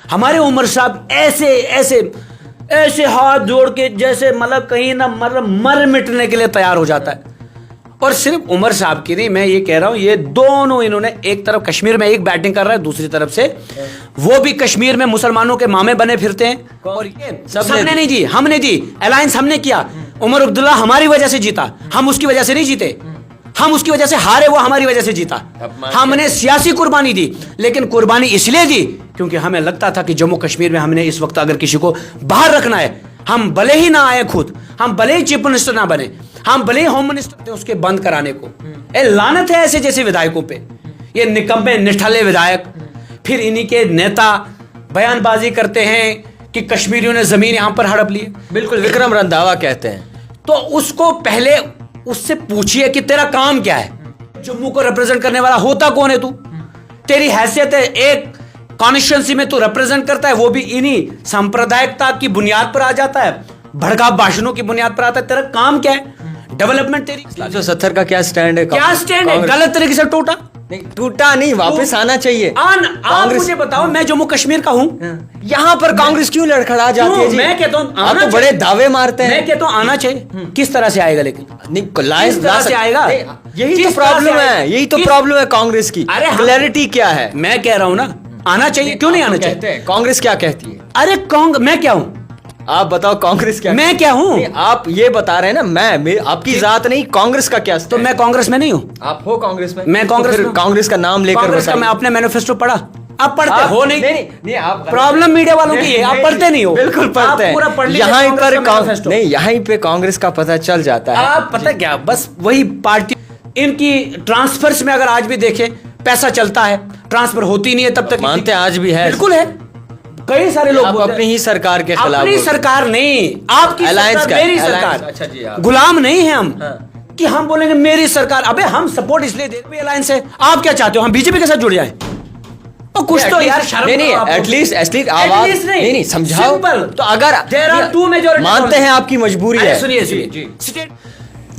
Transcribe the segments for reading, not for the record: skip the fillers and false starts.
हमारे उमर साहब ऐसे ऐसे ऐसे हाथ जोड़ के जैसे मतलब कहीं ना मर मिटने के लिए तैयार हो जाता है। और सिर्फ उमर साहब की नहीं, मैं ये कह रहा हूं, ये दोनों इन्होंने एक तरफ कश्मीर में एक बैटिंग कर रहा है, दूसरी तरफ से वो भी कश्मीर में मुसलमानों के मामे बने फिरते हैं। और ये सबने नहीं जी, हमने जी, अलायंस हमने किया। उमर अब्दुल्ला हमारी वजह से जीता, हम उसकी वजह से नहीं जीते, हम उसकी वजह से हारे, वो हमारी वजह से जीता। हमने सियासी कुर्बानी दी, लेकिन कुर्बानी इसलिए दी क्योंकि हमें लगता था कि जम्मू कश्मीर में हमने इस वक्त अगर किसी को बाहर रखना है, हम भले ही ना आए खुद, हम भले ही चीफ मिनिस्टर ना बने, हम भले ही होम मिनिस्टर थे उसके बंद कराने को। ए लानत है ऐसे जैसे विधायकों पे, ये निकम्मे निठल्ले विधायक। फिर इन्हीं के नेता बयानबाजी करते हैं कि कश्मीरियों ने जमीन यहां पर हड़प ली। बिल्कुल, विक्रम रंधावा कहते हैं। तो उसको पहले उससे पूछिए कि तेरा काम क्या है, जम्मू को रिप्रेजेंट करने वाला होता कौन है तू, तेरी हैसियत है, एक कॉन्स्टिट्यूंसी में तू रिप्रेजेंट करता है, वो भी इन्हीं सांप्रदायिकता की बुनियाद पर आ जाता है, भड़काऊ भाषणों की बुनियाद पर आता है। तेरा काम क्या है, डेवलपमेंट तेरी 370 का क्या स्टैंड है? क्या स्टैंड है? गलत तरीके से टूटा नहीं, टूटा नहीं, वापस आना चाहिए। आप मुझे बताओ, मैं जम्मू कश्मीर का हूं, यहाँ पर कांग्रेस क्यों लड़खड़ा जाती है जी? मैं कहता हूँ आप तो बड़े दावे मारते हैं। मैं कहता हूँ आना चाहिए। किस तरह से आएगा? लेकिन नहीं, किस तरह से आएगा? यही तो प्रॉब्लम है, यही तो प्रॉब्लम है कांग्रेस की। अरे क्लैरिटी क्या है? मैं कह रहा हूँ ना, आना चाहिए। क्यों नहीं आना चाहिए? कांग्रेस क्या कहती है? अरे मैं क्या हूँ? आप बताओ कांग्रेस क्या? मैं क्या हूँ? आप ये बता रहे हैं ना, मैं आपकी जात नहीं, कांग्रेस का क्या? तो मैं कांग्रेस में नहीं हूँ। आप हो कांग्रेस में? मैं कांग्रेस में। कांग्रेस का नाम लेकर बताइए। मैं अपने मैनिफेस्टो पढ़ा, आप पढ़ते हो नहीं? नहीं, आप प्रॉब्लम मीडिया वालों की है, आप पढ़ते नहीं हो। बिल्कुल पढ़ते हैं। पूरा पढ़ लीजिए यहाँ पर मैनिफेस्टो। नहीं, यहाँ पे कांग्रेस का पता चल जाता है। आप पता क्या, बस वही पार्टी, इनकी ट्रांसफर्स में अगर आज भी देखें पैसा चलता है, ट्रांसफर होती नहीं है तब तक। मानते आज भी है? बिल्कुल है। कई सारे लोग आप अपनी ही सरकार के खिलाफ। अपनी सरकार नहीं, आपकी अलायंस सरकार, मेरी सरकार। अच्छा जी, गुलाम नहीं है हम कि हम बोलेंगे मेरी सरकार। अबे हम सपोर्ट इसलिए दे रहे हैं, अलायंस है। आप क्या चाहते हो, हम बीजेपी के साथ जुड़ जाएं? और कुछ तो यार शर्म करो। नहीं, एटलीस्ट आवाज नहीं समझाओ। तो अगर मानते हैं आपकी मजबूरी है। सुनिए,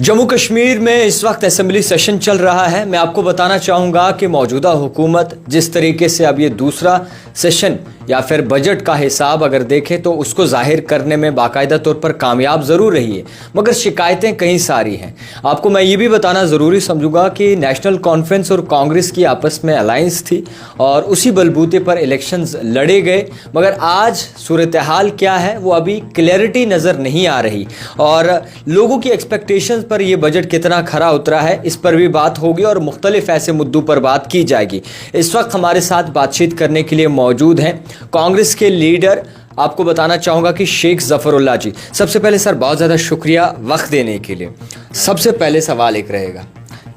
जम्मू कश्मीर में इस वक्त असेंबली सेशन चल रहा है। मैं आपको बताना चाहूंगा कि मौजूदा हुकूमत जिस तरीके से अब ये दूसरा सेशन या फिर बजट का हिसाब अगर देखें तो उसको जाहिर करने में बाकायदा तौर पर कामयाब ज़रूर रही है, मगर शिकायतें कई सारी हैं। आपको मैं ये भी बताना ज़रूरी समझूंगा कि नेशनल कॉन्फ्रेंस और कांग्रेस की आपस में अलायंस थी और उसी बलबूते पर इलेक्शंस लड़े गए, मगर आज सूरत हाल क्या है वो अभी क्लैरिटी नज़र नहीं आ रही। और लोगों की एक्सपेक्टेशंस पर यह बजट कितना खरा उतरा है इस पर भी बात होगी और मुख्तलिफ ऐसे मुद्दों पर बात की जाएगी। इस वक्त हमारे साथ बातचीत करने के लिए मौजूद हैं कांग्रेस के लीडर। आपको बताना चाहूँगा कि शेख ज़फ़रुल्लाह जी। सबसे पहले सर बहुत ज़्यादा शुक्रिया वक्त देने के लिए। सबसे पहले सवाल एक रहेगा,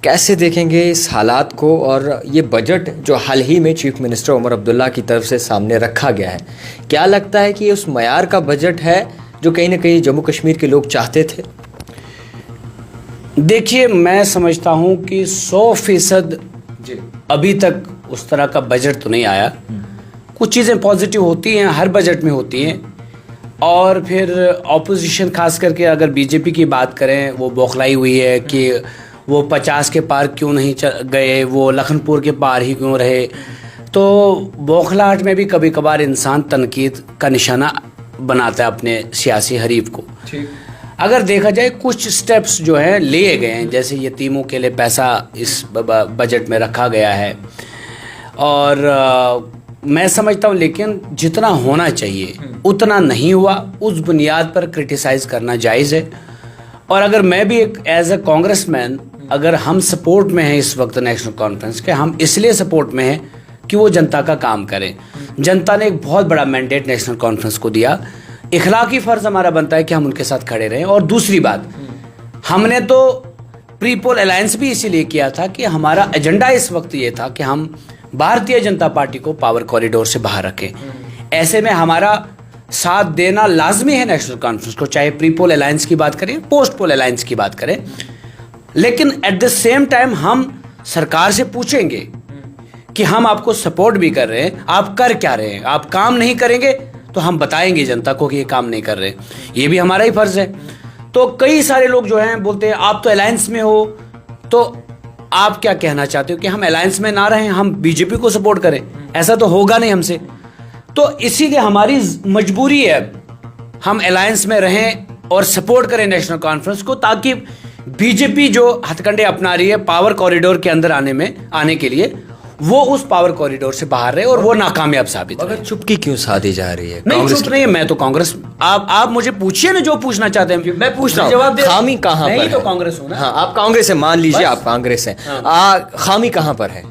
कैसे देखेंगे इस हालात को और ये बजट जो हाल ही में चीफ मिनिस्टर उमर अब्दुल्ला की तरफ से सामने रखा गया है, क्या लगता है कि ये उस मयार का बजट है जो कहीं ना कहीं जम्मू कश्मीर के लोग चाहते थे? देखिए, मैं समझता हूँ कि 100% अभी तक उस तरह का बजट तो नहीं आया। कुछ चीज़ें पॉजिटिव होती हैं, हर बजट में होती हैं। और फिर ऑपोजिशन खास करके अगर बीजेपी की बात करें, वो बौखलाई हुई है कि वो 50 के पार क्यों नहीं गए, वो लखनपुर के पार ही क्यों रहे। तो बौखलाहट में भी कभी कभार इंसान तनकीद का निशाना बनाता है अपने सियासी हरीफ को। अगर देखा जाए कुछ स्टेप्स जो हैं लिए गए हैं, जैसे यतीमों के लिए पैसा इस बजट में रखा गया है और मैं समझता हूँ, लेकिन जितना होना चाहिए उतना नहीं हुआ। उस बुनियाद पर क्रिटिसाइज़ करना जायज़ है। और अगर मैं भी एक एज ए कांग्रेसमैन, अगर हम सपोर्ट में हैं इस वक्त नेशनल कॉन्फ्रेंस के, हम इसलिए सपोर्ट में हैं कि वो जनता का काम करें। जनता ने एक बहुत बड़ा मैंडेट नेशनल कॉन्फ्रेंस को दिया, इखलाकी फ़र्ज़ हमारा बनता है कि हम उनके साथ खड़े रहें। और दूसरी बात, हमने तो प्री पोल अलायंस भी इसीलिए किया था कि हमारा एजेंडा इस वक्त ये था कि हम भारतीय जनता पार्टी को पावर कॉरिडोर से बाहर रखें। ऐसे में हमारा साथ देना लाजमी है नेशनल कॉन्फ्रेंस को, चाहे प्री पोल अलायंस की बात करें, पोस्ट पोल अलायंस की बात करें। लेकिन एट द सेम टाइम हम सरकार से पूछेंगे कि हम आपको सपोर्ट भी कर रहे हैं, आप कर क्या रहे हैं। आप काम नहीं करेंगे तो हम बताएंगे जनता को कि ये काम नहीं कर रहे, ये भी हमारा ही फर्ज है। तो कई सारे लोग जो हैं बोलते हैं आप तो अलायंस में हो, तो आप क्या कहना चाहते हो कि हम अलायंस में ना रहें, हम बीजेपी को सपोर्ट करें? ऐसा तो होगा नहीं हमसे। तो इसीलिए हमारी मजबूरी है हम अलायंस में रहें और सपोर्ट करें नेशनल कॉन्फ्रेंस को, ताकि बीजेपी जो हथकंडे अपना रही है पावर कॉरिडोर के अंदर आने के लिए, वो उस पावर कॉरिडोर से बाहर रहे और वो नाकामयाब साबित हो। मगर चुपकी क्यों साधी जा रही है? नहीं, चुप नहीं है, मैं तो कांग्रेस, आप मुझे पूछिए ना जो पूछना चाहते हैं, मैं पूछ रहा हूँ जवाब दे। खामी कहाँ पर नहीं है? तो कांग्रेस हो ना। हाँ, आप कांग्रेस है, मान लीजिए आप कांग्रेस हैं। खामी कहाँ पर है?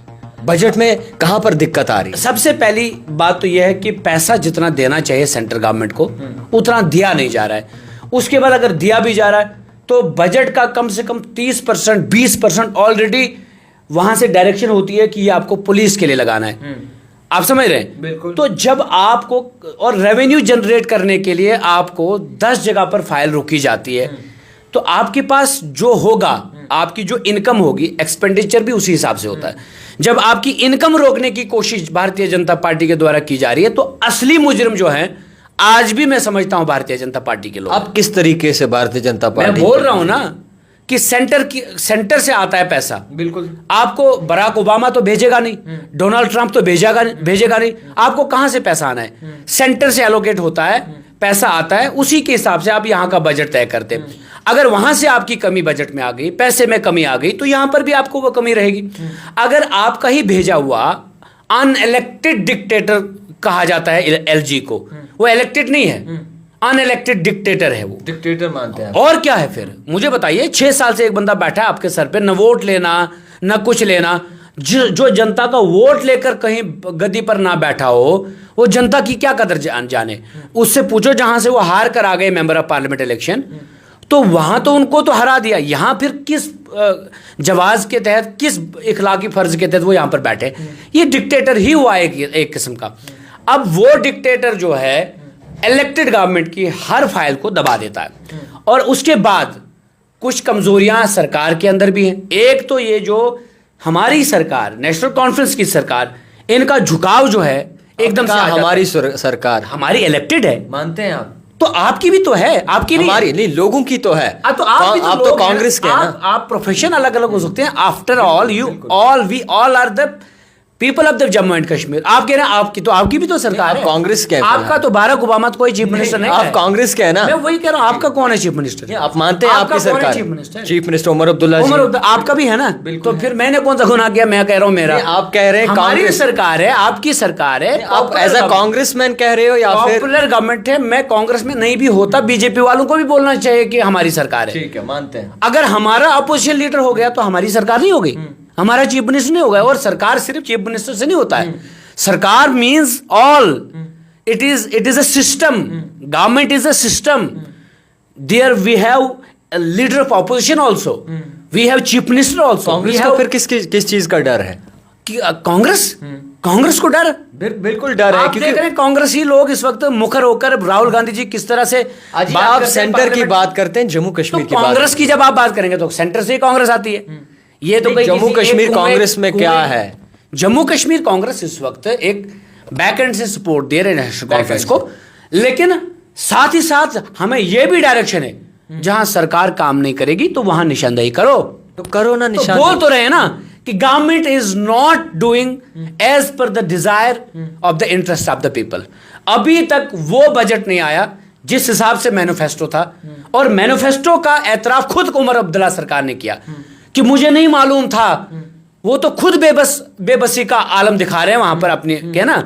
बजट में कहाँ पर दिक्कत आ रही है? सबसे पहली बात तो यह है कि पैसा जितना देना चाहिए सेंट्रल गवर्नमेंट को उतना दिया नहीं जा रहा है। उसके बाद अगर दिया भी जा रहा है तो बजट का कम से कम 30% 20% ऑलरेडी वहां से डायरेक्शन होती है कि ये आपको पुलिस के लिए लगाना है। आप समझ रहे हैं? बिल्कुल। तो जब आपको और रेवेन्यू जनरेट करने के लिए आपको 10 जगह पर फाइल रोकी जाती है, तो आपके पास जो होगा, आपकी जो इनकम होगी, एक्सपेंडिचर भी उसी हिसाब से होता है। जब आपकी इनकम रोकने की कोशिश भारतीय जनता पार्टी के द्वारा की जा रही है, तो असली मुजरिम जो है, आज भी मैं समझता हूं भारतीय जनता पार्टी के लोग। आप किस तरीके से भारतीय जनता पार्टी? मैं बोल रहा हूं ना कि सेंटर से आता है पैसा। बिल्कुल। आपको बराक ओबामा तो भेजेगा नहीं, डोनाल्ड ट्रंप तो भेजेगा नहीं। आपको कहां से पैसा आना है? सेंटर से एलोकेट होता है, पैसा आता है, उसी के हिसाब से आप यहां का बजट तय करते हैं। अगर वहां से आपकी कमी बजट में आ गई, पैसे में कमी आ गई, तो यहां पर भी आपको वो कमी रहेगी। अगर आपका ही भेजा हुआ अनइलेक्टेड डिक्टेटर कहा जाता है एलजी को, वो इलेक्टेड नहीं है, अनइलेक्टेड डिक्टेटर है वो। डिक्टेटर मानते हैं? और क्या है फिर? मुझे बताइए, 6 साल से एक बंदा बैठा है आपके सर पे, न वोट लेना न कुछ लेना। जो जनता का वोट लेकर कहीं गद्दी पर ना बैठा हो, वो जनता की क्या कदर जाने। उससे पूछो जहां से वो हार कर आ गए मेंबर ऑफ पार्लियामेंट इलेक्शन, तो वहां तो उनको तो हरा दिया, यहां फिर किस जवाज के तहत, किस इखलाकी फर्ज के तहत वो यहां पर बैठे? ये डिक्टेटर ही हुआ एक किस्म का। अब वो डिक्टेटर जो है इलेक्टेड गवर्नमेंट की हर फाइल को दबा देता है। और उसके बाद कुछ कमजोरियां सरकार के अंदर भी हैं। एक तो ये जो हमारी सरकार, नेशनल कॉन्फ्रेंस की सरकार, इनका झुकाव जो है एकदम से हमारी सरकार हमारी इलेक्टेड है, मानते हैं आप? तो आपकी भी तो है, आपकी हमारी नहीं, लोगों की तो है। तो आप तो कांग्रेस के हैं ना। आप प्रोफेशन अलग अलग हो सकते हैं। After all we all are the people of the Jammu and Kashmir. आप कह रहे हैं आपकी भी तो सरकार है। कांग्रेस के आपका तो बराक ओबामा कोई चीफ मिनिस्टर नहीं है। आप कांग्रेस के हैं ना? मैं वही कह रहा हूं, आपका कौन है चीफ मिनिस्टर? आप मानते हैं आपकी सरकार? चीफ मिनिस्टर उमर अब्दुल्ला जी। आपका भी है ना? तो फिर मैंने कौन सा गुनाह किया? मैं कह रहा हूं मेरा। आप कह रहे हैं हमारी सरकार है, आपकी सरकार है। आप एज अ कांग्रेसमैन कह रहे हो या फिर पॉपुलर गवर्नमेंट है? मैं कांग्रेस में नहीं भी होता, बीजेपी वालों को भी बोलना चाहिए कि हमारी सरकार है। ठीक है, मानते हैं। अगर हमारा अपोजिशन लीडर हो गया तो हमारी सरकार नहीं हो गई, हमारा चीफ मिनिस्टर नहीं होगा। और सरकार सिर्फ चीफ मिनिस्टर से नहीं होता है। सरकार means all, it is a system. Government is a system. There we have leader of opposition also, we have chief minister also. Congress को फिर किस चीज का डर है? कांग्रेस को डर, बिल्कुल डर है। क्योंकि देख रहे हैं कांग्रेसी लोग इस वक्त मुखर होकर राहुल गांधी जी किस तरह से आप सेंटर की बात करते हैं, जम्मू कश्मीर की कांग्रेस की जब आप बात करेंगे तो सेंटर से ही कांग्रेस आती है। ये तो जम्मू कश्मीर कांग्रेस में क्या है? जम्मू कश्मीर कांग्रेस इस वक्त एक बैक एंड से सपोर्ट दे रहे नेशनल कॉन्फ्रेंस को, लेकिन साथ ही साथ हमें यह भी डायरेक्शन है जहां सरकार काम नहीं करेगी तो वहां निशानदेही करो। तो करो ना निशान। बोल तो रहे ना कि government is not doing as per the desire of the interest of the people. अभी तक वो बजट नहीं आया जिस हिसाब से मैनिफेस्टो था, और मैनिफेस्टो का एतराफ खुद उमर अब्दुल्ला सरकार ने किया कि मुझे नहीं मालूम था। वो तो खुद बेबसी का आलम दिखा रहे हैं वहां पर अपनी के ना।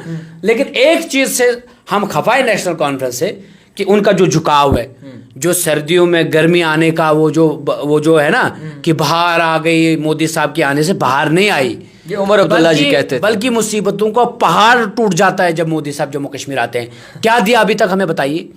लेकिन एक चीज से हम खफाए नेशनल कॉन्फ्रेंस से कि उनका जो झुकाव है, जो सर्दियों में गर्मी आने का वो जो है ना कि बाहर आ गई, मोदी साहब के आने से बाहर नहीं आई, ये उमर अब्दुल्ला जी कहते थे। बल्कि मुसीबतों का पहाड़ टूट जाता है जब मोदी साहब जम्मू कश्मीर आते हैं। क्या दिया अभी तक हमें बताइए,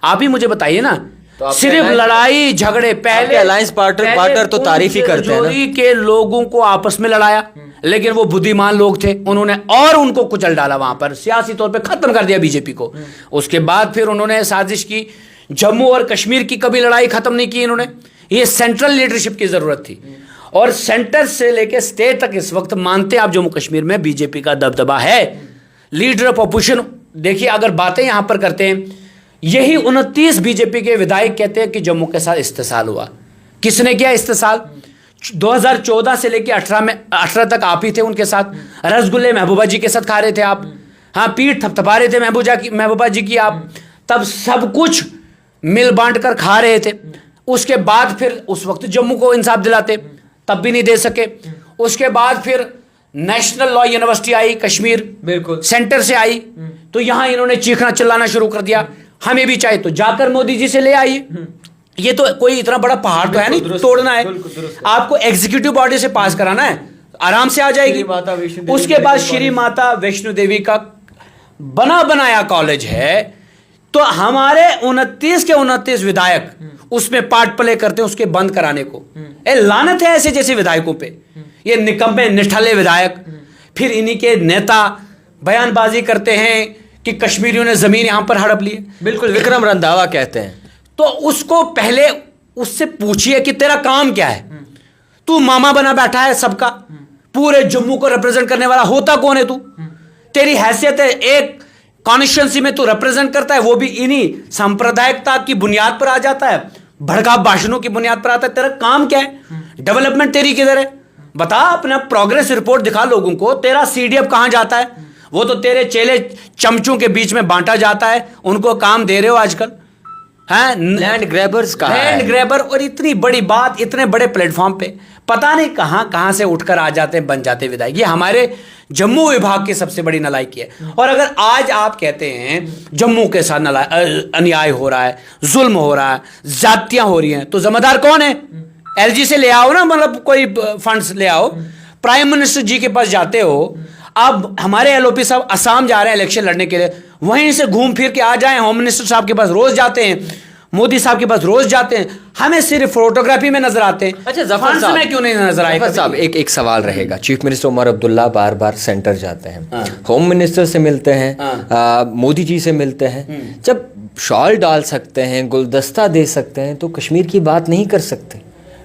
आप ही मुझे बताइए ना। तो सिर्फ लड़ाई झगड़े। पहले अलायंस पार्टनर तो तारीफ ही करते हैं ना के लोगों को आपस में लड़ाया, लेकिन वो बुद्धिमान लोग थे, उन्होंने और उनको कुचल डाला, वहां पर सियासी तौर पे खत्म कर दिया बीजेपी को। उसके बाद फिर उन्होंने साजिश की, जम्मू और कश्मीर की कभी लड़ाई खत्म नहीं की इन्होंने। ये सेंट्रल लीडरशिप की जरूरत थी, और सेंटर से लेकर स्टेट तक इस वक्त मानते आप जम्मू कश्मीर में बीजेपी का दबदबा है। लीडर ऑफ अपोजिशन देखिए, अगर बातें यहां पर करते हैं, यही 29 बीजेपी के विधायक कहते हैं कि जम्मू के साथ इस्तेसाल हुआ। किसने किया इस्तेसाल? 2014 से लेकर 18 तक आप ही थे उनके साथ। रसगुल्ले महबूबा जी के साथ खा रहे थे आप, हाँ, पीठ थपथपा रहे थे महबूबा जी की आप, तब सब कुछ मिल बांट कर खा रहे थे। उसके बाद फिर उस वक्त जम्मू को इंसाफ दिलाते, तब भी नहीं दे सके। उसके बाद फिर national law university I Kashmir, बिल्कुल सेंटर से आई, तो यहां इन्होंने चीखना चिल्लाना शुरू कर दिया, हमें भी चाहिए, तो जाकर मोदी जी से ले आइए। ये तो कोई इतना बड़ा पहाड़ तो है नहीं तोड़ना है, आपको एग्जीक्यूटिव बॉडी से पास कराना है, आराम से आ जाएगी। उसके बाद श्री माता वैष्णो देवी का बना बनाया कॉलेज है, तो हमारे 29 के 29 विधायक उसमें पार्ट प्ले करते हैं उसके बंद कराने को। लानत है ऐसे जैसे विधायकों पे, ये निकम्मे निठल्ले विधायक। फिर इन्हीं के नेता बयानबाजी करते हैं कि कश्मीरियों ने जमीन यहां पर हड़प ली है। बिल्कुल, विक्रम रंधावा कहते हैं। तो उसको पहले उससे पूछिए कि तेरा काम क्या है, तू मामा बना बैठा है सबका, पूरे जम्मू को रिप्रेजेंट करने वाला, होता कौन है तू? तेरी हैसियत है, एक कॉन्स्टिट्यूंसी में तू रिप्रेजेंट करता है, वो भी इन्हीं सांप्रदायिकता की बुनियाद पर आ जाता है, भड़का भाषणों की बुनियाद पर आता है। तेरा काम क्या है? डेवलपमेंट तेरी किधर है? बता, अपना प्रोग्रेस रिपोर्ट दिखा लोगों को। तेरा सीडीएफ कहां जाता है? वो तो तेरे चेले चमचों के बीच में बांटा जाता है, उनको काम दे रहे हो आजकल। लैंड ग्रैबर्स का लैंड ग्रैबर, और इतनी बड़ी बात इतने बड़े प्लेटफॉर्म पे पता नहीं कहां से उठकर आ जाते हैं, बन जाते विधायक। ये हमारे जम्मू विभाग की सबसे बड़ी नालायकी है। और अगर आज आप कहते हैं जम्मू के साथ अन्याय हो रहा है, जुल्म हो रहा है, जातियां हो रही हैं, तो जिम्मेदार कौन है? एलजी से ले आओ ना, मतलब कोई फंड्स ले आओ, प्राइम मिनिस्टर जी के पास जाते हो। अब हमारे एलओपी साहब असम जा रहे हैं इलेक्शन लड़ने के लिए, वहीं से घूम फिर के आ जाएं, होम मिनिस्टर साहब के पास रोज जाते हैं, मोदी साहब के पास रोज जाते हैं, हमें सिर्फ फोटोग्राफी में नजर आते हैं। अच्छा, जफर साहब में क्यों नहीं नजर आए? जफर साहब, एक सवाल रहेगा। चीफ मिनिस्टर उमर अब्दुल्ला बार बार सेंटर जाते हैं, होम मिनिस्टर से मिलते हैं, मोदी जी से मिलते हैं। जब शॉल डाल सकते हैं, गुलदस्ता दे सकते हैं, तो कश्मीर की बात नहीं कर सकते?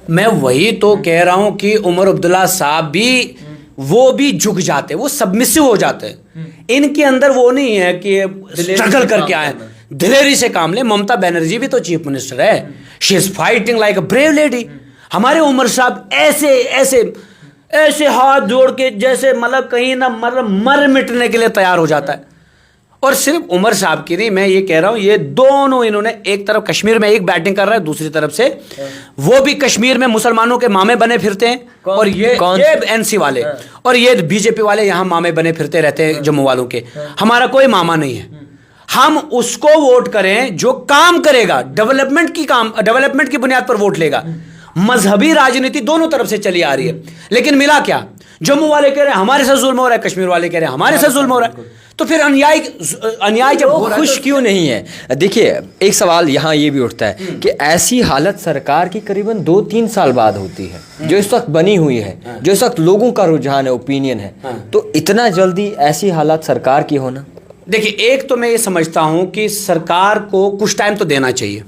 मैं वही तो कह रहा हूं कि उमर अब्दुल्ला साहब भी, वो भी झुक जाते, वो सबमिसिव हो जाते हैं। इनके अंदर वो नहीं है कि स्ट्रगल करके आए, दिलेरी से काम ले। ममता बनर्जी भी तो चीफ मिनिस्टर है, she is fighting like a brave lady. हमारे उमर साहब ऐसे ऐसे ऐसे हाथ जोड़ के जैसे मतलब कहीं ना मतलब मर मिटने के लिए तैयार हो जाता है। और सिर्फ उमर साहब की नहीं, मैं ये कह रहा हूं, ये दोनों इन्होंने एक तरफ कश्मीर में एक बैटिंग कर रहा है, दूसरी तरफ से वो भी कश्मीर में मुसलमानों के मामे बने फिरते हैं। और ये एनसी वाले और ये बीजेपी वाले यहां मामे बने फिरते रहते हैं जम्मू वालों के। हमारा कोई मामा नहीं है। हम उसको वोट करें जो काम करेगा, डेवलपमेंट की बुनियाद पर वोट लेगा। मजहबी राजनीति दोनों तरफ से चली आ रही है, लेकिन मिला क्या? जम्मू वाले कह रहे हैं हमारे साथ जुल्म हो रहा है, कश्मीर वाले कह रहे हैं हमारे साथ जुल्म हो रहा है। तो फिर अन्याय जब हो रहा है, खुश क्यों नहीं है? देखिए, एक सवाल यहाँ ये भी उठता है कि ऐसी हालत सरकार की करीबन 2-3 साल बाद होती है, जो इस वक्त बनी हुई है, जो इस वक्त लोगों का रुझान है, ओपिनियन है, तो इतना जल्दी ऐसी हालात सरकार की होना? देखिए, एक तो मैं ये समझता हूं कि सरकार को कुछ टाइम तो देना चाहिए।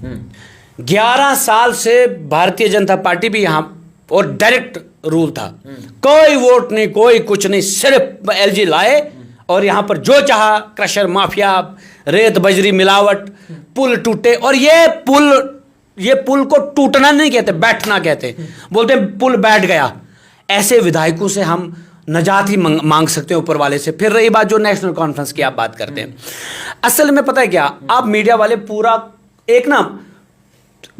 11 साल से भारतीय जनता पार्टी भी यहां, और डायरेक्ट रूल था, कोई वोट नहीं, कोई कुछ नहीं, सिर्फ एलजी लाए और यहां पर जो चाहा, क्रशर माफिया, रेत बजरी मिलावट, पुल टूटे। और ये पुल को टूटना नहीं कहते, बैठना कहते, बोलते हैं पुल बैठ गया। ऐसे विधायकों से हम नजात ही मांग सकते हैं ऊपर वाले से। फिर रही बात जो नेशनल कॉन्फ्रेंस की आप बात करते हैं, असल में पता है क्या, आप मीडिया वाले पूरा एक ना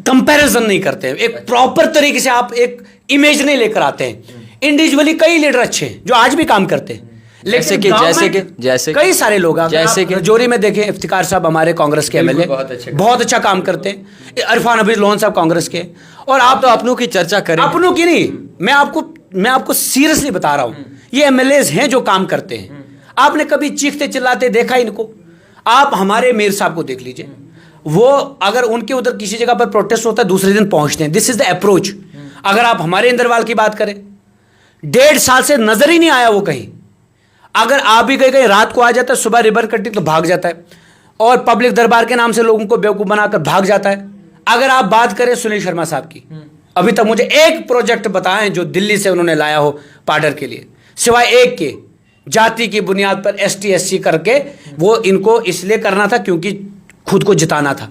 कंपैरिजन नहीं करते हैं, एक प्रॉपर तरीके से आप एक इमेज नहीं लेकर आते हैं। इंडिविजुअली कई लीडर अच्छे हैं जो आज भी काम करते हैं, जैसे कई सारे लोग, जैसे कि जोरी में देखें, इफ्तिकार साहब हमारे कांग्रेस के एमएलए, बहुत अच्छा काम करते हैं। इरफान हबीज लोन साहब कांग्रेस के। और आप तो अपनों की चर्चा करें, अपनों की नहीं, मैं आपको सीरियसली बता रहा हूं, ये एमएलएज हैं जो काम करते हैं। आपने कभी चीखते चिल्लाते देखा इनको? आप हमारे मीर साहब को देख लीजिए, वो अगर उनके उधर किसी जगह पर प्रोटेस्ट होता है, दूसरे दिन पहुंचते हैं। This is the approach. अगर आप हमारे इंदरवाल की बात करें, 1.5 साल से नजर ही नहीं आया वो कहीं। अगर आप भी कहीं रात को आ जाता है, सुबह रिबन कटिंग तो भाग जाता है, और पब्लिक दरबार के नाम से लोगों को बेवकूफ बनाकर भाग जाता है। अगर आप बात करें सुनील शर्मा साहब की, अभी तक मुझे एक प्रोजेक्ट बताएं जो दिल्ली से उन्होंने लाया हो पार्डर के लिए, सिवाय एक के, जाति की बुनियाद पर ST SC करके। वो इनको इसलिए करना था क्योंकि खुद को जिताना था,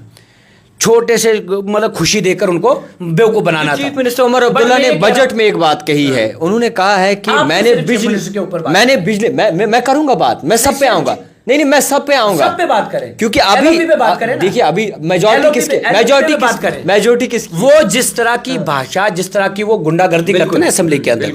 छोटे से मतलब खुशी देकर उनको बेवकूफ बनाना था। चीफ मिनिस्टर उमर अब्दुल्ला ने बजट में एक बात कही है, उन्होंने कहा है कि मैंने बिजली, मैं करूंगा बात, मैं सब पे आऊंगा, नहीं मैं सब पे आऊंगा, सब पे बात करें, क्योंकि अभी LOP पे बात करें ना। देखिए अभी मेजॉरिटी किसकी वो जिस तरह की भाषा, जिस तरह की वो गुंडागर्दी करते हैं ना असेंबली के अंदर,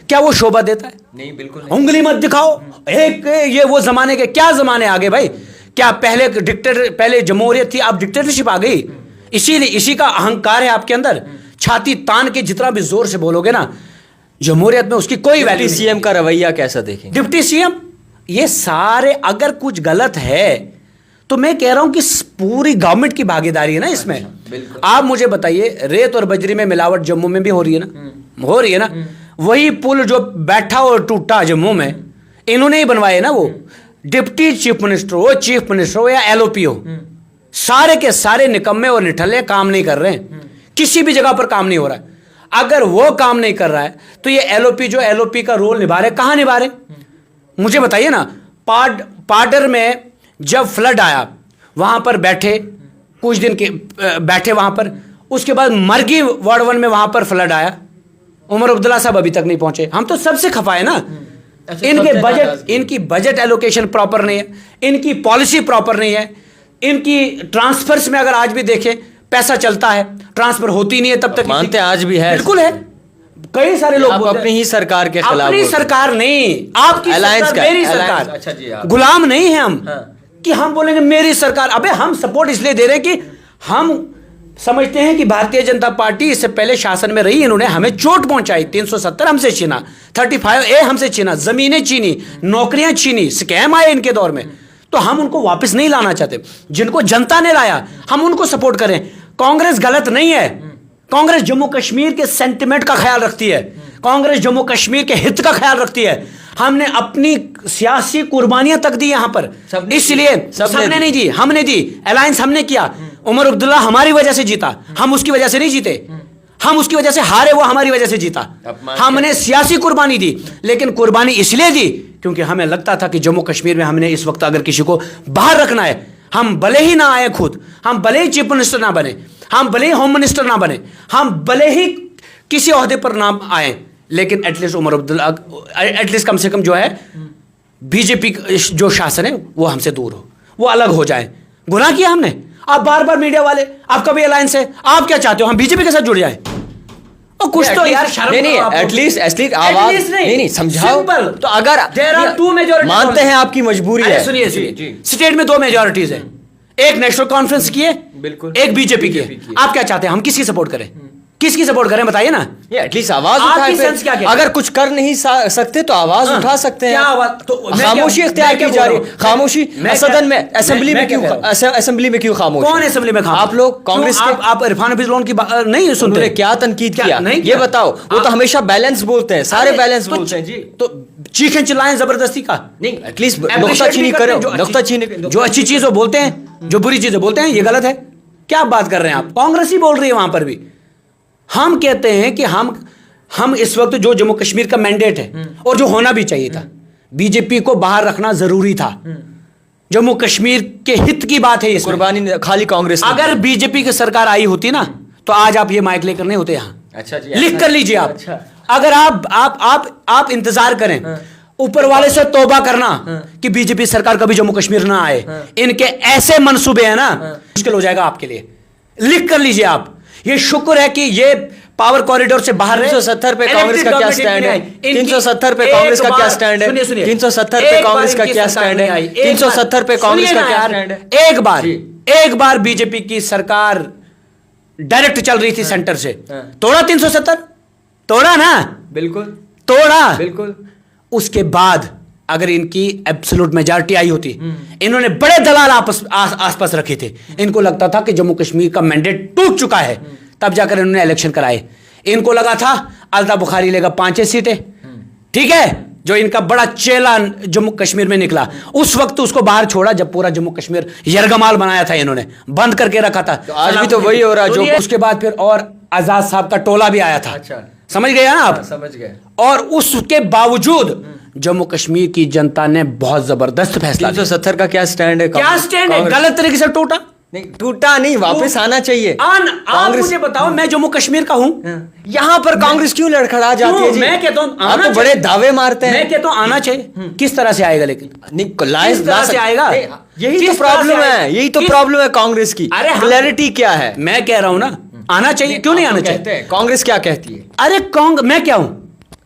क्या वो शोभा देता है? नहीं, बिल्कुल नहीं। उंगली मत दिखाओ, एक ये वो जमाने के क्या जमाने आ गए भाई? क्या पहले जमहूरियत थी, अब डिक्टेटरशिप आ गई? इसीलिए इसी का अहंकार है आपके अंदर। छाती तान के जितना भी जोर से बोलोगे ना जमहूरियत में, उसकी कोई वैल्यू नहीं। सीएम का रवैया कैसा देखेंगे? डिप्टी सीएम, ये सारे अगर कुछ गलत है तो मैं कह रहा हूं कि पूरी गवर्नमेंट की भागीदारी है ना इसमें। आप मुझे बताइए, रेत और बजरी में मिलावट जम्मू में भी हो रही है ना, हो रही है ना। वही पुल जो बैठा और टूटा जम्मू में, इन्होंने ही बनवाए ना। वो डिप्टी चीफ मिनिस्टर हो, चीफ मिनिस्टर हो या एलओपी हो, सारे के सारे निकम्मे और निठल्ले काम नहीं कर रहे हैं। किसी भी जगह पर काम नहीं हो रहा है। अगर वो काम नहीं कर रहा है तो ये एलओपी जो एलओपी का रोल निभा रहे, कहां निभा रहे? मुझे बताइए ना। पाडर में जब फ्लड आया, वहां पर बैठे कुछ दिन के, बैठे वहां पर। उसके बाद मरगी वार्ड 1 में वहां पर फ्लड आया, उमर अब्दुल्ला साहब अभी तक नहीं पहुंचे। हम तो सबसे खफा है ना। इनकी बजट एलोकेशन प्रॉपर नहीं है, इनकी पॉलिसी प्रॉपर नहीं है, इनकी ट्रांसफर्स में अगर आज भी देखें पैसा चलता है, ट्रांसफर होती नहीं है तब तक। मानते हैं आज भी है, बिल्कुल है। कई सारे लोग अपनी ही सरकार के खिलाफ, अपनी सरकार नहीं, आपकी सरकार, मेरी सरकार। अच्छा जी, गुलाम नहीं है हम कि हम बोलेंगे मेरी सरकार। अबे हम सपोर्ट इसलिए दे रहे हैं कि हम समझते हैं कि भारतीय जनता पार्टी इससे पहले शासन में रही, इन्होंने हमें चोट पहुंचाई। 370 हमसे छीना, 35A हमसे छीना, जमीनें छीनी, नौकरियां छीनी, स्कैम आए इनके दौर में। तो हम उनको वापस नहीं लाना चाहते। जिनको जनता ने लाया हम उनको सपोर्ट करें। कांग्रेस गलत नहीं है। कांग्रेस जम्मू कश्मीर के सेंटिमेंट का ख्याल रखती है, कांग्रेस जम्मू कश्मीर के हित का ख्याल रखती है। हमने अपनी सियासी कुर्बानियां तक दी यहां पर, इसलिए सबने नहीं दी, हमने दी। अलायंस हमने किया। उमर अब्दुल्ला हमारी वजह से जीता, हम उसकी वजह से नहीं जीते। हम उसकी वजह से हारे, वो हमारी वजह से जीता। हमने सियासी कुर्बानी दी, लेकिन कुर्बानी इसलिए दी क्योंकि हमें लगता था कि जम्मू कश्मीर में हमने इस वक्त अगर किसी को बाहर रखना है, हम भले ही ना आए खुद, हम भले ही चीफ मिनिस्टर ना बने, हम भले ही होम मिनिस्टर ना बने, हम भले ही किसी ओहदे पर ना आए, लेकिन एटलीस्ट उमर अब्दुल्ला, एटलीस्ट कम से कम जो है बीजेपी जो शासन है वो हमसे दूर हो, वो अलग हो जाए। गुनाह किया हमने। आप बार बार मीडिया वाले, आपका भी अलायंस है, आप क्या चाहते हो हम बीजेपी के साथ जुड़ जाए? और कुछ तो यार शर्म नहीं, एटलीस्ट आवाज नहीं समझाओ। तो अगर देयर आर 2 मेजॉरिटी, मानते हैं आपकी मजबूरी है। सुनिए, स्टेट में 2 मेजॉरिटीज है, एक नेशनल कॉन्फ्रेंस की है, बिल्कुल, एक बीजेपी की है। आप क्या चाहते हैं हम किसकी सपोर्ट करें? किसकी सपोर्ट करें बताइए ना। एटलीस्ट आवाज उठाए। अगर कुछ कर नहीं सकते तो आवाज उठा सकते हैं। तो खामोशी इख्तियार की जा रही है। खामोशी सदन में, असेंबली में क्यों खामोश? कौन असेंबली में खामोश? आप लोग कांग्रेस के, आप इरफान हफीज लोन की नहीं सुनते? क्या तनकीद किया ये बताओ। वो तो हमेशा बैलेंस बोलते हैं, सारे बैलेंस बोलते हैं जी। तो चीखें चिल्लाएं जबरदस्ती का नहीं, एटलीस्ट नुक्ताचीनी करो, नुक्ताचीनी। जो अच्छी चीज वो बोलते हैं, जो बुरी चीजें बोलते हैं, ये गलत है। क्या बात कर रहे हैं आप? कांग्रेस ही बोल रही है वहां पर भी। हम कहते हैं कि हम इस वक्त जो जम्मू कश्मीर का मैंडेट है और जो होना भी चाहिए था, बीजेपी को बाहर रखना जरूरी था। जम्मू कश्मीर के हित की बात है ये, कुर्बानी खाली कांग्रेस। अगर बीजेपी की सरकार आई होती ना तो आज आप ये माइक लेकर नहीं होते यहाँ। अच्छा जी, लिख कर लीजिए आप। अच्छा। अगर आप इंतजार करें ऊपर वाले से तौबा करना कि बीजेपी सरकार कभी जम्मू कश्मीर ना आए, इनके ऐसे मंसूबे हैं ना, मुश्किल हो जाएगा आपके लिए। लिख कर लीजिए आप। ये शुक्र है कि ये पावर कॉरिडोर से बाहर 370 पे कांग्रेस का क्या स्टैंड है? 370 पे कांग्रेस का क्या स्टैंड है? 370 पे कांग्रेस का क्या स्टैंड है? 370 पे कांग्रेस का क्या स्टैंड है? एक बार बीजेपी की सरकार डायरेक्ट चल रही थी सेंटर से, तोड़ा 370, तोड़ा ना, बिल्कुल तोड़ा, बिल्कुल। उसके बाद अगर इनकी एब्सोल्यूट मेजॉरिटी आई होती, इन्होंने बड़े दलाल आसपास रखे थे, इनको लगता था कि जम्मू कश्मीर का मैंडेट टूट चुका है, तब जाकर इन्होंने इलेक्शन कराए। इनको लगा था अल्ताफ बुखारी लेगा 5 सीटें, ठीक है, जो इनका बड़ा चेला जम्मू कश्मीर में निकला। उस वक्त उसको बाहर छोड़ा जब पूरा जम्मू कश्मीर यरगमाल बनाया था, इन्होंने बंद करके रखा था। तो आज भी तो वही हो रहा जो। उसके बाद फिर और आजाद साहब का टोला भी आया था। अच्छा, समझ गए ना आप? समझ गए। और उसके बावजूद जम्मू कश्मीर की जनता ने बहुत जबरदस्त फैसला। 370 का क्या स्टैंड है? क्या स्टैंड है? गलत तरीके से टूटा, नहीं टूटा नहीं, वापस आना चाहिए। आप मुझे बताओ, मैं जम्मू कश्मीर का हूँ, यहाँ पर कांग्रेस क्यों लड़खड़ा जाती है जी? मैं कहता हूँ आप तो बड़े दावे मारते हैं। मैं कहता हूँ आना चाहिए। किस तरह से आएगा? लेकिन किस तरह से आएगा? यही तो प्रॉब्लम है, यही तो प्रॉब्लम है कांग्रेस की। अरे क्लैरिटी क्या है? मैं कह रहा हूँ ना, आना चाहिए। क्यों नहीं आना चाहिए? कांग्रेस क्या कहती है? अरे मैं क्या हूँ?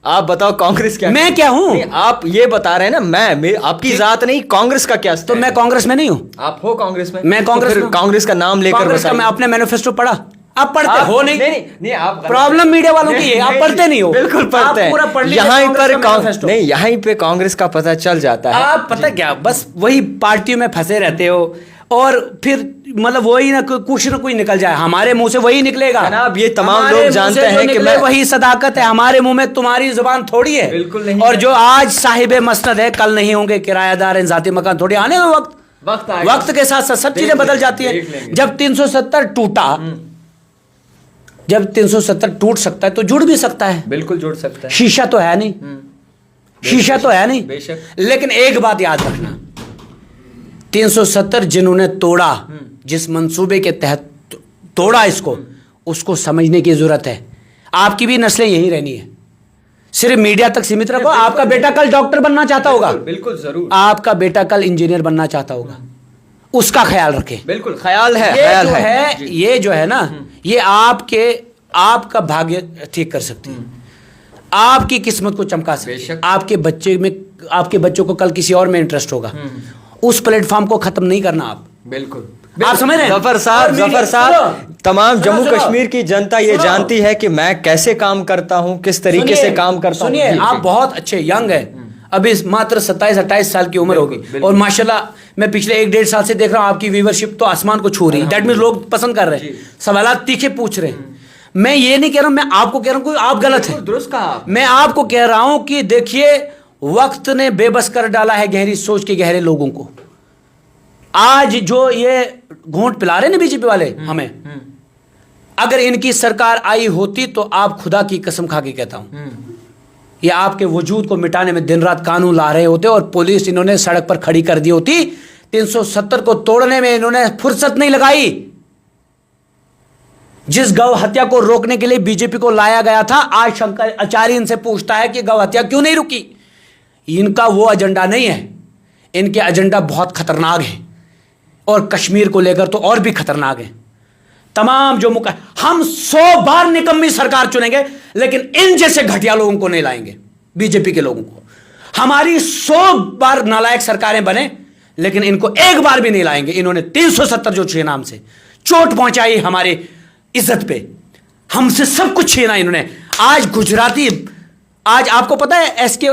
आप बताओ कांग्रेस क्या? मैं क्या हूँ? आप ये बता रहे हैं ना, मैं आपकी जात नहीं, कांग्रेस का क्या? तो मैं कांग्रेस में नहीं हूँ। आप हो कांग्रेस में? मैं कांग्रेस तो फिर कांग्रेस का नाम लेकर कांग्रेस का मैं अपने मैनिफेस्टो पढ़ा। आप पढ़ते हो नहीं? नहीं आप प्रॉब्लम मीडिया वालों की है, आप पढ़ते नहीं हो। बिल्कुल पढ़ते हैं। पूरा पढ़ लीजिए यहाँ पर मैनिफेस्टो। नहीं, यहाँ पे कांग्रेस का पता चल जाता है। आप पता क्या, बस वही पार्टियों में फंसे रहते हो और फिर मतलब वही ना कुछ ना कुछ निकल जाए, हमारे मुंह से वही निकलेगा। जनाब ये तमाम लोग जानते हैं कि मैं वही सदाकत है, हमारे मुंह में तुम्हारी जुबान थोड़ी है। बिल्कुल नहीं। और जो आज साहिब मसनद है, कल नहीं होंगे किराएदार, जाती मकान थोड़ी। आने दो वक्त के साथ साथ सब चीजें बदल जाती है। जब 370 टूटा, जब 370 टूट सकता है तो जुड़ भी सकता है। बिल्कुल जुड़ सकता है। शीशा तो है नहीं, शीशा तो है नहीं। बेशक। लेकिन एक बात याद रखना, 370 जिन्होंने तोड़ा, जिस मंसूबे के तहत तोड़ा इसको, उसको समझने की जरूरत है। आपकी भी नस्लें यही रहनी है, सिर्फ मीडिया तक सीमित रखो। आपका बेटा कल डॉक्टर बनना चाहता होगा, बिल्कुल जरूर। आपका बेटा कल इंजीनियर बनना चाहता होगा, उसका ख्याल रखें। बिल्कुल ख्याल है, ये जो है ना, ये आपका भाग्य ठीक कर सकती है, आपकी किस्मत को चमका सकती है। आपके बच्चों को कल किसी और में इंटरेस्ट होगा, उस प्लेटफॉर्म को खत्म नहीं करना आप। बिल्कुल आप समझ रहे हैं? जफर साहब, तमाम जम्मू कश्मीर की जनता ये जानती है कि मैं कैसे काम करता हूं, किस तरीके से काम करता हूं। सुनिए, आप बहुत अच्छे यंग हैं, अभी मात्र 27-28 साल की उम्र होगी, और माशाल्लाह मैं पिछले 1-1.5 साल से देख रहा हूं आपकी व्यूवरशिप तो आसमान को छू रही है। दैट मींस लोग पसंद कर रहे हैं, सवालात तीखे पूछ रहे हैं। मैं ये नहीं कह रहा हूं, मैं आपको कह रहा हूं कोई आप गलत है, दुरुस्त कहा। मैं आपको कह रहा हूं कि देखिए, वक्त ने बेबस कर डाला है गहरी सोच के गहरे लोगों को। आज जो ये घूंट पिला रहे ना बीजेपी वाले हमें, अगर इनकी सरकार आई होती तो आप खुदा की कसम खा के कहता हूं, ये आपके वजूद को मिटाने में दिन रात कानून ला रहे होते और पुलिस इन्होंने सड़क पर खड़ी कर दी होती। 370 को तोड़ने में इन्होंने फुर्सत नहीं लगाई। जिस गौ हत्या को रोकने के लिए बीजेपी को लाया गया था, आज शंकराचार्य इनसे पूछता है कि गौ हत्या क्यों नहीं रुकी। इनका वो एजेंडा नहीं है, इनके एजेंडा बहुत खतरनाक है, और कश्मीर को लेकर तो और भी खतरनाक है। तमाम जो हम 100 बार निकम्मी सरकार चुनेंगे, लेकिन इन जैसे घटिया लोगों को नहीं लाएंगे, बीजेपी के लोगों को। हमारी 100 बार नालायक सरकारें बने, लेकिन इनको एक बार भी नहीं लाएंगे। इन्होंने 370 जो छह नाम से चोट पहुंचाई हमारी इज्जत पे, हमसे सब कुछ छीना इन्होंने। आज गुजराती, आज आपको पता है एसके,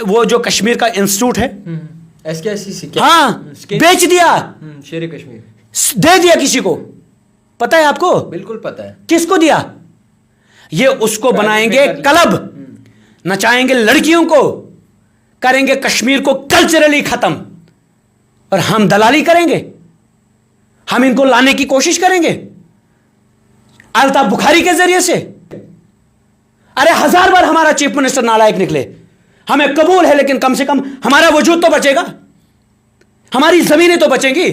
वो जो कश्मीर का इंस्टीट्यूट है, SKSCC, हाँ, बेच दिया, शेर कश्मीर दे दिया किसी को। पता है आपको? बिल्कुल पता है। किसको दिया? ये उसको बनाएंगे क्लब, नचाएंगे लड़कियों को, करेंगे कश्मीर को कल्चरली खत्म, और हम दलाली करेंगे, हम इनको लाने की कोशिश करेंगे अल्ताफ बुखारी के जरिए से। अरे 1000 बार हमारा चीफ मिनिस्टर नालायक निकले, हमें कबूल है, लेकिन कम से कम हमारा वजूद तो बचेगा, हमारी जमीनें तो बचेंगी,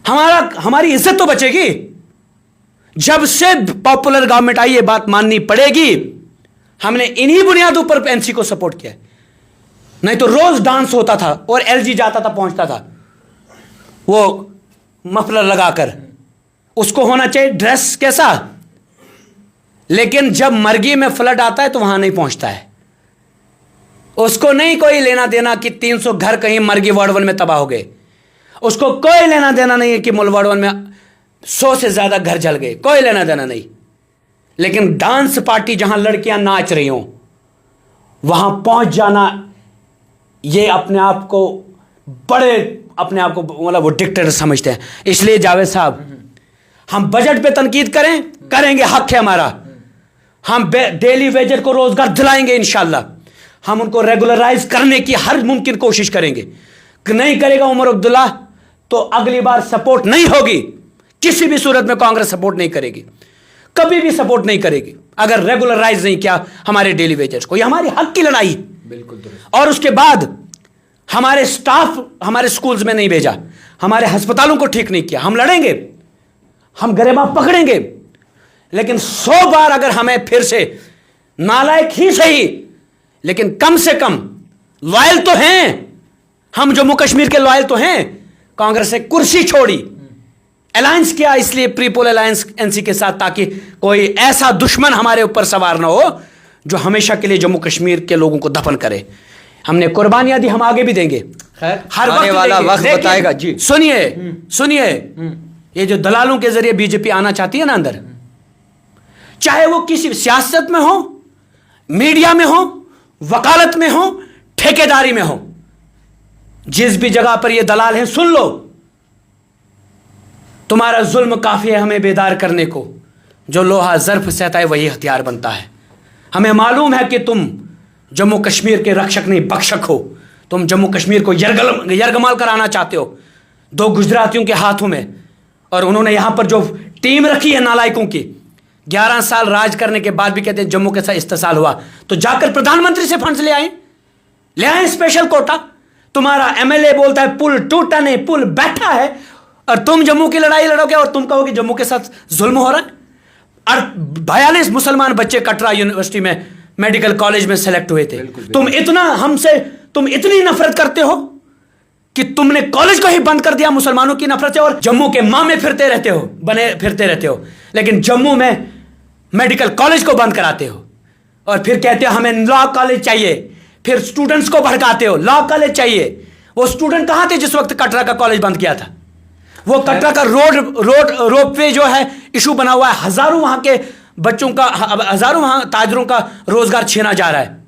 हमारी इज्जत तो बचेगी। जब से पॉपुलर गवर्नमेंट आई, ये बात माननी पड़ेगी, हमने इन्हीं बुनियादों पर एनसी को सपोर्ट किया। नहीं तो रोज डांस होता था और एलजी जाता था, पहुंचता था वो मफलर लगाकर, उसको होना चाहिए ड्रेस कैसा, लेकिन जब मरगी में फ्लड आता है तो वहां नहीं पहुंचता है। उसको नहीं कोई लेना देना कि 300 घर कहीं मरगी वार्ड 1 में तबाह हो गए, उसको कोई लेना देना नहीं है कि वार्ड 1 में 100 से ज्यादा घर जल गए, कोई लेना देना नहीं। लेकिन डांस पार्टी जहां लड़कियां नाच रही हों, वहां पहुंच जाना, ये अपने आप को बड़े, अपने आप को मतलब वो डिक्टेटर समझते हैं। इसलिए जावेद साहब, हम बजट पे तनकीद करेंगे, हक है हमारा। हम डेली वेजर को रोजगार दिलाएंगे इंशाल्लाह। हम उनको रेगुलराइज करने की हर मुमकिन कोशिश करेंगे। नहीं करेगा उमर अब्दुल्ला तो अगली बार सपोर्ट नहीं होगी, किसी भी सूरत में कांग्रेस सपोर्ट नहीं करेगी, कभी भी सपोर्ट नहीं करेगी अगर रेगुलराइज नहीं किया हमारे डेली वेजर्स को। ये हमारी हक की लड़ाई। बिल्कुल। और उसके बाद हमारे स्टाफ हमारे स्कूल्स में नहीं भेजा, हमारे अस्पतालों को ठीक नहीं किया। हम लड़ेंगे, हम गरेबा पकड़ेंगे, लेकिन 100 बार अगर हमें फिर से नालायक ही सही, लेकिन कम से कम लॉयल तो हैं हम, जम्मू कश्मीर के लॉयल तो हैं। कांग्रेस ने कुर्सी छोड़ी, अलायंस किया, इसलिए प्रीपोल अलायंस एनसी के साथ, ताकि कोई ऐसा दुश्मन हमारे ऊपर सवार ना हो जो हमेशा के लिए जम्मू कश्मीर के लोगों को दफन करे। हमने कुर्बानियां दी, हम आगे भी देंगे। खैर, हर आने वाला वक्त बताएगा जी। सुनिए, ये जो दलालों के जरिए बीजेपी आना चाहती है ना अंदर, चाहे वो किसी सियासत में हो, मीडिया में हो, वकालत में हो, ठेकेदारी में हो, जिस भी जगह पर ये दलाल हैं, सुन लो, तुम्हारा जुल्म काफी है हमें बेदार करने को। जो लोहा ज़र्फ सहता है वही हथियार बनता है। हमें मालूम है कि तुम जम्मू कश्मीर के रक्षक नहीं बख्शक हो। तुम जम्मू कश्मीर को यरगमाल कराना चाहते हो 2 गुजरातियों के हाथों में। और उन्होंने यहां पर जो टीम रखी है नालायकों की, 11 साल राज करने के बाद भी कहते हैं जम्मू के साथ इस्तेसाल हुआ, तो जाकर प्रधानमंत्री से फंड्स ले आए स्पेशल कोटा। तुम्हारा एमएलए बोलता है पुल टूटा नहीं, पुल बैठा है, और तुम जम्मू की लड़ाई लड़ोगे और तुम कहोगे जम्मू के साथ जुल्म हो रहा है। और 42 मुसलमान बच्चे कटरा यूनिवर्सिटी में मेडिकल कॉलेज में सेलेक्ट हुए थे। तुम इतनी नफरत करते हो कि तुमने कॉलेज को ही बंद कर दिया मुसलमानों की नफरत से, और जम्मू के मामे फिरते रहते हो, लेकिन जम्मू में मेडिकल कॉलेज को बंद कराते हो। और फिर कहते हो हमें लॉ कॉलेज चाहिए, फिर स्टूडेंट्स को भड़काते हो लॉ कॉलेज चाहिए। वो स्टूडेंट कहां थे जिस वक्त कटरा का कॉलेज बंद किया था? वो कटरा का रोपवे जो है इशू बना हुआ है, हजारों वहां के बच्चों का, हजारों वहां ताजरों का रोजगार छीना जा रहा है।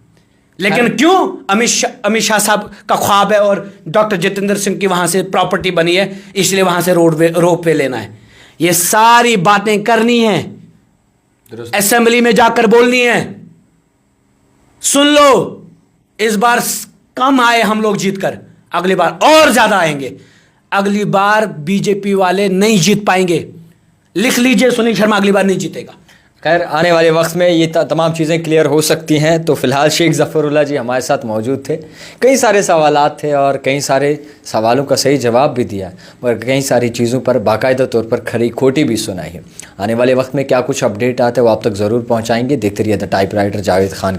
लेकिन क्यों? अमित शाह साहब का ख्वाब है और डॉक्टर जितेंद्र सिंह की वहां से प्रॉपर्टी बनी है, इसलिए वहां से रोपवे लेना है। ये सारी बातें करनी है, असेंबली में जाकर बोलनी है। सुन लो, इस बार कम आए हम लोग जीतकर, अगली बार और ज्यादा आएंगे। अगली बार बीजेपी वाले नहीं जीत पाएंगे, लिख लीजिए, सुनील शर्मा अगली बार नहीं जीतेगा। खैर, आने वाले वक्त में ये तमाम चीज़ें क्लियर हो सकती हैं। तो फिलहाल शेख ज़फ़रुल्लाह जी हमारे साथ मौजूद थे, कई सारे सवालात थे और कई सारे सवालों का सही जवाब भी दिया, मगर कई सारी चीज़ों पर बाकायदा तौर पर खरी खोटी भी सुनाई है। आने वाले वक्त में क्या कुछ अपडेट आते हैं वो आप तक ज़रूर पहुँचाएंगे। देखते रहिए द टाइपराइटर जावेद खान।